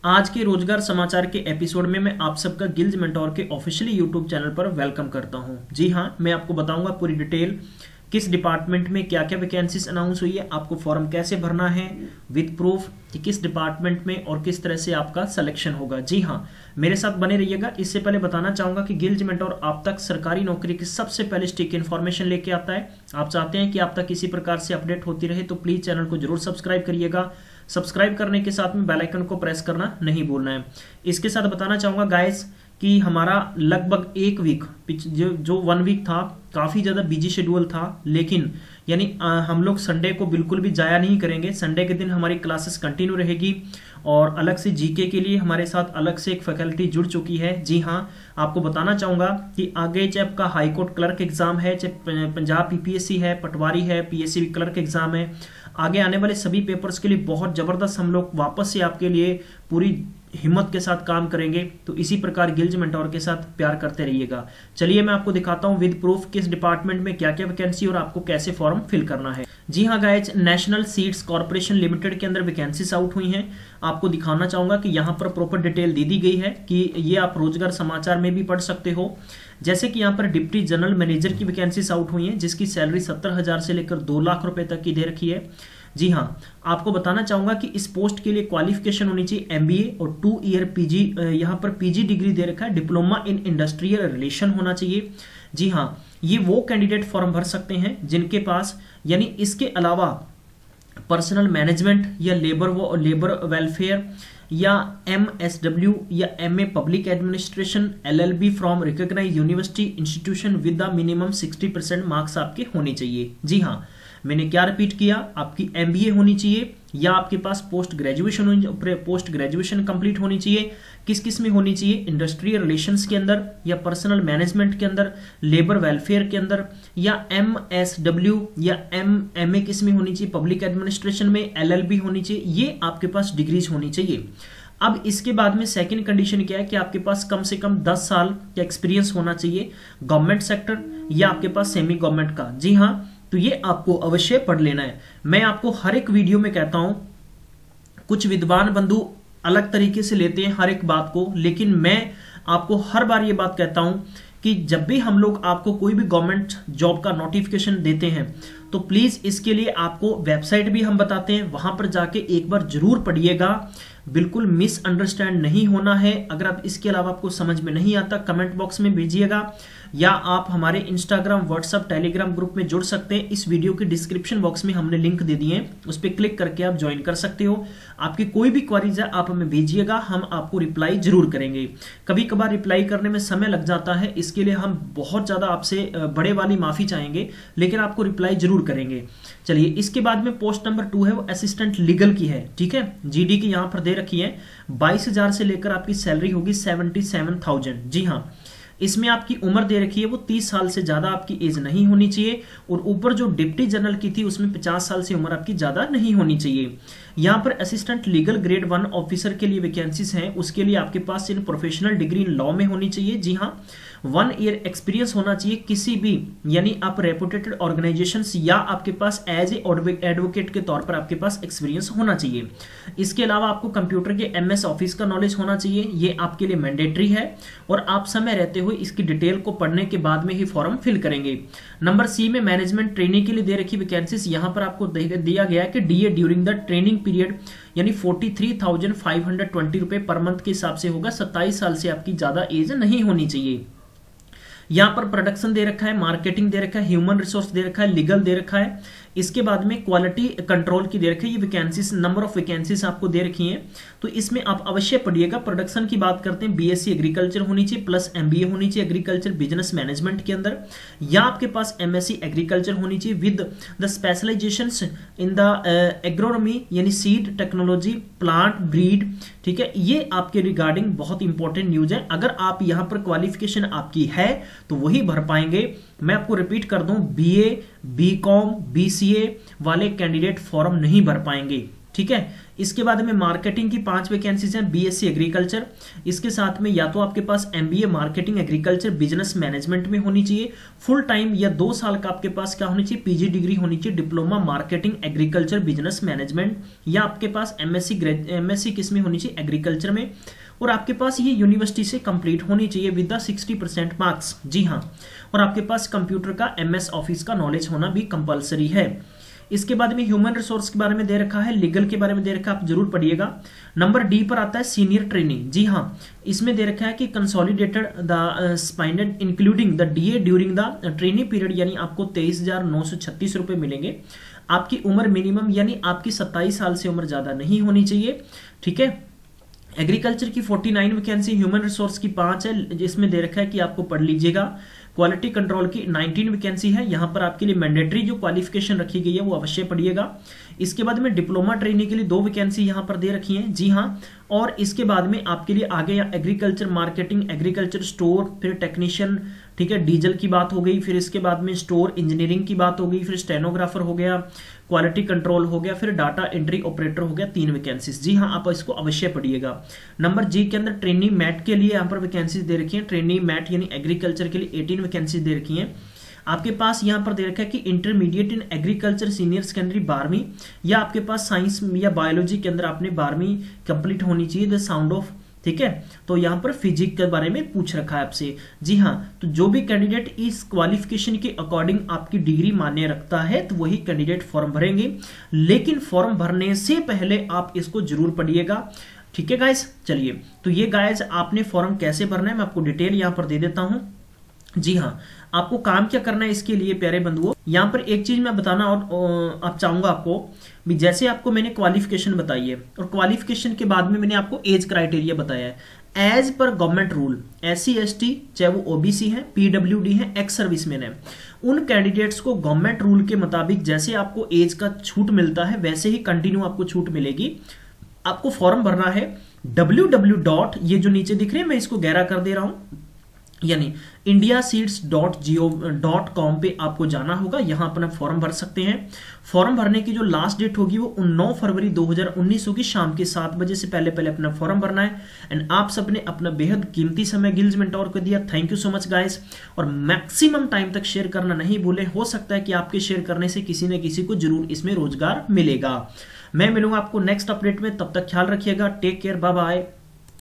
आज के रोजगार समाचार के एपिसोड में मैं आप सबका गिल्ज मेंटोर के ऑफिशियली यूट्यूब चैनल पर वेलकम करता हूं। जी हां, मैं आपको बताऊंगा पूरी डिटेल किस डिपार्टमेंट में क्या क्या वैकेंसीज अनाउंस हुई है, आपको फॉर्म कैसे भरना है विद प्रूफ कि किस डिपार्टमेंट में और किस तरह से आपका सिलेक्शन होगा। जी हां, मेरे साथ बने रहिएगा। इससे पहले बताना चाहूंगा कि गिल्ज मेंटोर आप तक सरकारी नौकरी की सबसे पहले स्टिक इन्फॉर्मेशन लेके आता है। आप चाहते हैं कि आप तक किसी प्रकार से अपडेट होती रहे तो प्लीज चैनल को जरूर सब्सक्राइब करिएगा। सब्सक्राइब करने के साथ में बेल आइकन को प्रेस करना नहीं भूलना है। इसके साथ बताना चाहूंगा गाइस कि हमारा लगभग एक वीक जो 1 वीक था काफी ज्यादा बिजी शेड्यूल था, लेकिन यानी हम लोग संडे को बिल्कुल भी जाया नहीं करेंगे। संडे के दिन हमारी क्लासेस कंटिन्यू रहेगी और अलग से जीके के लिए हमारे साथ अलग से एक फैकल्टी जुड़ चुकी है। जी हाँ, आपको बताना चाहूंगा कि आगे चाहे आपका हाईकोर्ट क्लर्क एग्जाम है, चाहे पंजाब पीपीएससी है, पटवारी है, पीएससी क्लर्क एग्जाम है, आगे आने वाले सभी पेपर्स के लिए बहुत जबरदस्त हम लोग वापस से आपके लिए पूरी हिम्मत के साथ काम करेंगे। तो इसी प्रकार गिल्ज मेंटोर के साथ प्यार करते रहिएगा। चलिए मैं आपको दिखाता हूं विद प्रूफ किस डिपार्टमेंट में क्या क्या वैकेंसी और आपको कैसे फॉर्म फिल करना है। जी हाँ guys, national seeds corporation limited के अंदर वैकेंसीज आउट हुई हैं। आपको दिखाना चाहूंगा कि यहाँ पर प्रॉपर डिटेल दे दी गई है कि ये आप रोजगार समाचार में भी पढ़ सकते हो। जैसे कि यहाँ पर डिप्टी जनरल मैनेजर की वैकेंसीज आउट हुई है, जिसकी सैलरी 70,000 से लेकर 2 लाख रुपए तक की दे रखी है। जी हाँ, आपको बताना चाहूंगा कि इस पोस्ट के लिए क्वालिफिकेशन होनी चाहिए एमबीए और 2 ईयर पीजी, यहाँ पर पीजी डिग्री दे रखा है, डिप्लोमा इन इंडस्ट्रियल रिलेशन होना चाहिए। जी हाँ, ये वो कैंडिडेट फॉर्म भर सकते हैं जिनके पास यानी इसके अलावा पर्सनल मैनेजमेंट या लेबर वेलफेयर या एमएसडब्ल्यू या MA public administration LLB from recognised university institution with the minimum 60% marks आपके होने चाहिए। जी हाँ, मैंने क्या रिपीट किया, आपकी एमबीए होनी चाहिए या आपके पास पोस्ट ग्रेजुएशन कंप्लीट होनी चाहिए। किस किस में होनी चाहिए, इंडस्ट्रियल रिलेशंस के अंदर या पर्सनल मैनेजमेंट के अंदर, लेबर वेलफेयर के अंदर या एमएसडब्ल्यू या एमए किस में होनी चाहिए, पब्लिक एडमिनिस्ट्रेशन में, एलएलबी होनी चाहिए। ये आपके पास डिग्रीज होनी चाहिए। अब इसके बाद में सेकंड कंडीशन क्या है कि आपके पास कम से कम 10 साल का एक्सपीरियंस होना चाहिए गवर्नमेंट सेक्टर या आपके पास सेमी गवर्नमेंट का। जी हाँ, तो ये आपको अवश्य पढ़ लेना है। मैं आपको हर एक वीडियो में कहता हूं, कुछ विद्वान बंधु अलग तरीके से लेते हैं हर एक बात को, लेकिन मैं आपको हर बार ये बात कहता हूं कि जब भी हम लोग आपको कोई भी गवर्नमेंट जॉब का नोटिफिकेशन देते हैं तो प्लीज इसके लिए आपको वेबसाइट भी हम बताते हैं, वहां पर जाके एक बार जरूर पढ़िएगा। बिल्कुल मिसअंडरस्टैंड नहीं होना है। अगर आप इसके अलावा आपको समझ में नहीं आता कमेंट बॉक्स में भेजिएगा या आप हमारे इंस्टाग्राम, व्हाट्सएप, टेलीग्राम ग्रुप में जुड़ सकते हैं। इस वीडियो के डिस्क्रिप्शन बॉक्स में हमने लिंक दे दिए हैं, उस पर क्लिक करके आप ज्वाइन कर सकते हो। आपकी कोई भी क्वेरीज है आप हमें भेजिएगा, हम आपको रिप्लाई जरूर करेंगे। कभी कभार रिप्लाई करने में समय लग जाता है, इसके लिए हम बहुत ज्यादा आपसे बड़े वाली माफी चाहेंगे, लेकिन आपको रिप्लाई जरूर करेंगे। चलिए, इसके बाद में पोस्ट नंबर 2 है, वो असिस्टेंट लीगल की है। ठीक है, जीडी की यहाँ पर दे रखी है 22,000 से लेकर आपकी सैलरी होगी 77,000। जी हाँ, इसमें आपकी उम्र दे रखी है वो 30 साल से ज्यादा आपकी एज नहीं होनी चाहिए और ऊपर जो डिप्टी जनरल की थी उसमें 50 साल से उम्र आपकी ज्यादा नहीं होनी चाहिए। यहाँ पर असिस्टेंट लीगल ग्रेड 1 ऑफिसर के लिए वैकेंसीज हैं, उसके लिए आपके पास in professional degree in law में होनी चाहिए। जी हाँ, 1 ईयर एक्सपीरियंस होना चाहिए किसी भी यानी आप रेपुटेटेड ऑर्गेनाइजेशंस या आपके पास एज ए एडवोकेट के तौर पर आपके पास एक्सपीरियंस होना चाहिए। इसके अलावा आपको कंप्यूटर के एमएस ऑफिस का नॉलेज होना चाहिए, ये आपके लिए मैंडेटरी है और आप समय रहते हुए इसकी डिटेल को पढ़ने के बाद में ही फॉर्म फिल करेंगे। नंबर सी में मैनेजमेंट ट्रेनिंग के लिए दे रखी वैकेंसीज, यहाँ पर आपको दिया गया है कि DA during the training period यानी 43,520 रुपए पर मंथ के हिसाब से होगा। 27 साल से आपकी ज्यादा एज नहीं होनी चाहिए। यहाँ पर प्रोडक्शन दे रखा है, मार्केटिंग दे रखा है, ह्यूमन रिसोर्स दे रखा है, लीगल दे रखा है। इसके बाद में क्वालिटी कंट्रोल की दे रखी है। ये वैकेंसीज, नंबर ऑफ वैकेंसीज आपको दे रखी हैं, तो इसमें आप अवश्य पढ़िएगा। प्रोडक्शन की बात करते हैं, बीएससी एग्रीकल्चर होनी चाहिए प्लस एमबीए होनी चाहिए एग्रीकल्चर बिजनेस मैनेजमेंट के अंदर, या आपके पास एमएससी एग्रीकल्चर होनी चाहिए with the specialisations in the agronomy यानी सीड टेक्नोलॉजी, प्लांट ब्रीड। ठीक है, ये आपके रिगार्डिंग बहुत इंपॉर्टेंट न्यूज है। अगर आप यहाँ पर क्वालिफिकेशन आपकी है तो वही भर पाएंगे। मैं आपको रिपीट कर दूं, बीए, बीकॉम, बीसीए वाले कैंडिडेट फॉर्म नहीं भर पाएंगे। ठीक है, इसके बाद में मार्केटिंग की 5 वैकेंसीज हैं, बीएससी एग्रीकल्चर। इसके साथ में या तो आपके पास MBA marketing agriculture business management में होनी चाहिए फुल टाइम, या 2 साल का आपके पास क्या होनी चाहिए, पीजी डिग्री होनी चाहिए, diploma marketing agriculture business management, या आपके पास एमएससी किस में होनी चाहिए, एग्रीकल्चर में, और आपके पास ये यूनिवर्सिटी से कंप्लीट होनी चाहिए विद द 60% मार्क्स। जी हाँ, और आपके पास कंप्यूटर का एमएस ऑफिस का नॉलेज होना भी कंपलसरी है। इसके बाद में ह्यूमन रिसोर्स के बारे में दे रखा है, लीगल के बारे में दे रखा है, आप जरूर पढ़िएगा। नंबर डी पर आता है सीनियर ट्रेनिंग। जी हाँ, इसमें दे रखा है कि consolidated the stipend including the DA during the training period, यानी आपको 23,936 रुपए मिलेंगे। आपकी उम्र मिनिमम यानी आपकी 27 साल से उम्र ज्यादा नहीं होनी चाहिए। ठीक है, एग्रीकल्चर की 49 वैकेंसी, ह्यूमन रिसोर्स की 5 है, जिसमें दे रखा है कि आपको पढ़ लीजिएगा। क्वालिटी कंट्रोल की 19 वैकेंसी है, यहां पर आपके लिए मैंडेटरी जो क्वालिफिकेशन रखी गई है वो अवश्य पढ़िएगा। इसके बाद में डिप्लोमा ट्रेनिंग के लिए 2 वैकेंसी यहां पर दे रखी हैं। जी हाँ, और इसके बाद में आपके लिए आगे एग्रीकल्चर मार्केटिंग, एग्रीकल्चर स्टोर, फिर टेक्नीशियन, ठीक है, डीजल की बात हो गई, फिर इसके बाद में स्टोर इंजीनियरिंग की बात हो गई, फिर स्टेनोग्राफर हो गया, क्वालिटी कंट्रोल हो गया, फिर डाटा एंट्री ऑपरेटर हो गया, 3 वैकेंसीज। जी हाँ, आप इसको अवश्य पढ़िएगा। नंबर जी के अंदर ट्रेनिंग मैट के लिए यहाँ पर वैकेंसीज दे रखी है, ट्रेनिंग मैट यानी एग्रीकल्चर के लिए 18 वैकेंसीज दे रखी हैं। आपके पास यहाँ पर दे रखा है कि intermediate in agriculture senior secondary 12वीं, या आपके पास साइंस या बायोलॉजी के अंदर आपने 12वीं कंप्लीट होनी चाहिए, द साउंड ऑफ। ठीक है, तो यहाँ पर फिजिक्स के बारे में पूछ रखा है आपसे। जी हाँ, तो जो भी कैंडिडेट इस क्वालिफिकेशन के अकॉर्डिंग आपकी डिग्री मान्य रखता है तो वही कैंडिडेट फॉर्म भरेंगे, लेकिन फॉर्म भरने से पहले आप इसको जरूर पढ़िएगा। ठीक है गाइस, चलिए, तो ये गाइस आपने फॉर्म कैसे भरना है मैं आपको डिटेल यहाँ पर दे देता हूँ। जी हाँ, आपको काम क्या करना है इसके लिए प्यारे बंधुओं, यहाँ पर एक चीज मैं बताना और आप चाहूंगा आपको भी, जैसे आपको मैंने क्वालिफिकेशन बताई है और क्वालिफिकेशन के बाद में मैंने आपको एज क्राइटेरिया बताया है। As per government rule SC ST चाहे वो ओबीसी है, PWD है, एक्स सर्विसमैन है, उन कैंडिडेट्स को गवर्नमेंट रूल के मुताबिक जैसे आपको एज का छूट मिलता है वैसे ही कंटिन्यू आपको छूट मिलेगी। आपको फॉर्म भरना है www. ये जो नीचे दिख रहे हैं मैं इसको गहरा कर दे रहा हूं, यानी indiaseeds.gov.com पे आपको जाना होगा, यहां अपना फॉर्म भर सकते हैं। फॉर्म भरने की जो लास्ट डेट होगी वो 9 फरवरी 2019 होगी, शाम के 7 बजे से पहले पहले अपना फॉर्म भरना है। एंड आप सबने अपना बेहद कीमती समय गिल्ज मेंटोर को दिया, thank you so much guys. और मैक्सिमम टाइम तक शेयर करना नहीं भूलें, हो सकता है कि आपके शेयर करने से किसी न किसी को जरूर इसमें रोजगार मिलेगा। मैं मिलूंगा आपको नेक्स्ट अपडेट में, तब तक ख्याल रखिएगा, टेक केयर, बाय बाय।